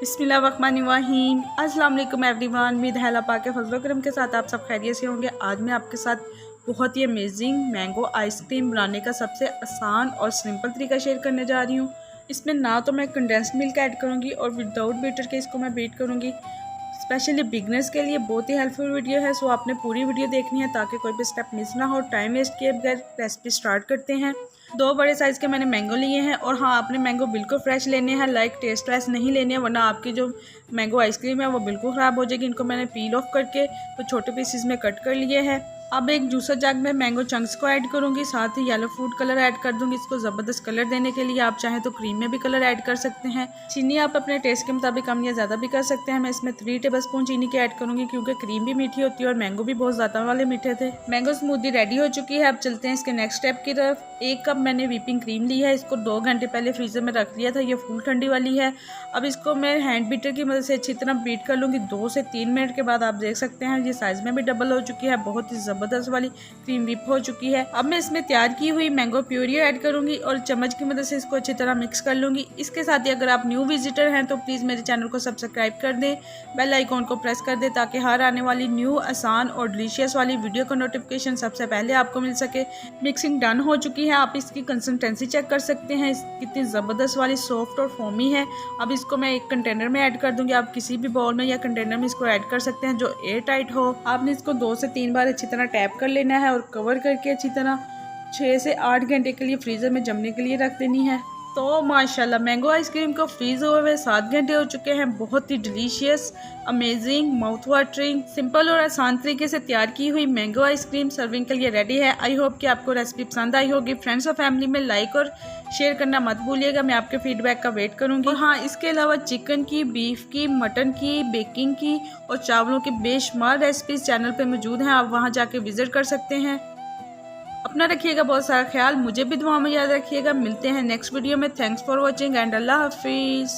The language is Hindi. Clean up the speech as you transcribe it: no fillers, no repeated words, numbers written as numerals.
बिस्मिल्लाहिर्रहमानिर्रहीम। अस्सलाम वालेकुम एवरीवन। उम्मीद है अल्लाह पाक के फजल करम के साथ आप सब खैरियत से होंगे। आज मैं आपके साथ बहुत ही अमेजिंग मैंगो आइसक्रीम बनाने का सबसे आसान और सिंपल तरीका शेयर करने जा रही हूँ। इसमें ना तो मैं कंडेंस्ड मिल्क ऐड करूँगी और विदाउट बीटर के इसको मैं बीट करूँगी। स्पेशली बिगनर्स के लिए बहुत ही हेल्पफुल वीडियो है, सो आपने पूरी वीडियो देखनी है ताकि कोई भी स्टेप मिस ना हो। टाइम वेस्ट किए बगैर रेसिपी स्टार्ट करते हैं। 2 बड़े साइज़ के मैंने मैंगो लिए हैं और हाँ, आपने मैंगो बिल्कुल फ्रेश लेने हैं, लाइक टेस्ट वाइज नहीं लेने हैं, वरना आपकी जो मैंगो आइसक्रीम है वो बिल्कुल ख़राब हो जाएगी। इनको मैंने पील ऑफ करके तो छोटे पीसेस में कट कर लिए हैं। अब एक जूसर जग में मैंगो चंक्स को ऐड करूँगी, साथ ही येलो फूड कलर ऐड कर दूँगी। इसको ज़बरदस्त कलर देने के लिए आप चाहें तो क्रीम में भी कलर ऐड कर सकते हैं। चीनी आप अपने टेस्ट के मुताबिक कम या ज़्यादा भी कर सकते हैं। मैं इसमें 3 टेबलस्पून चीनी के ऐड करूँगी क्योंकि क्रीम भी मीठी होती है और मैंगो भी बहुत ज़्यादा वाले मीठे थे। मैंगो स्मूदी रेडी हो चुकी है। अब चलते हैं इसके नेक्स्ट स्टेप की तरफ। 1 कप मैंने व्हिपिंग क्रीम ली है, इसको 2 घंटे पहले फ्रीज़र में रख लिया था, ये फुल ठंडी वाली है। अब इसको मैं हैंड बीटर की मदद से अच्छी तरह बीट कर लूँगी। 2 से 3 मिनट के बाद आप देख सकते हैं ये साइज़ में भी डबल हो चुकी है, बहुत ही ज़बरदस्त वाली क्रीम व्हिप हो चुकी है। अब मैं इसमें तैयार की हुई मैंगो प्यूरी ऐड करूंगी और चम्मच की मदद से इसको अच्छी तरह मिक्स कर लूंगी। इसके साथ ही अगर आप न्यू विजिटर हैं तो प्लीज़ मेरे चैनल को सब्सक्राइब कर दें, बेल आइकॉन को प्रेस कर दें ताकि हर आने वाली न्यू आसान और डिलीशियस वाली वीडियो का नोटिफिकेशन सबसे पहले आपको मिल सके। मिक्सिंग डन हो चुकी है, आप इसकी कंसिस्टेंसी चेक कर सकते हैं, कितनी ज़बरदस्त वाली सॉफ्ट और फोमी है। अब इसको मैं एक कंटेनर में ऐड कर दूंगी। आप किसी भी बाउल में या कंटेनर में इसको ऐड कर सकते हैं जो एयर टाइट हो। आपने इसको 2 से 3 बार अच्छी तरह टैप कर लेना है और कवर करके अच्छी तरह 6 से 8 घंटे के लिए फ्रीज़र में जमने के लिए रख देनी है। तो माशाल्लाह मैंगो आइसक्रीम को फ्रीज हुए 7 घंटे हो चुके हैं। बहुत ही delicious, amazing, mouth watering, simple और आसान तरीके से तैयार की हुई मैंगो आइसक्रीम सर्विंग के लिए रेडी है। आई होप कि आपको रेसिपी पसंद आई होगी। फ्रेंड्स और फैमिली में लाइक और शेयर करना मत भूलिएगा। मैं आपके फीडबैक का वेट करूंगी। और हाँ, इसके अलावा चिकन की, बीफ की, मटन की, बेकिंग की और चावलों की बेशुमार रेसिपीज चैनल पे मौजूद हैं, आप वहाँ जाके विजिट कर सकते हैं। अपना रखिएगा बहुत सारा ख्याल, मुझे भी दुआ में याद रखिएगा। मिलते हैं नेक्स्ट वीडियो में। थैंक्स फॉर वॉचिंग एंड अल्लाह हाफिज़।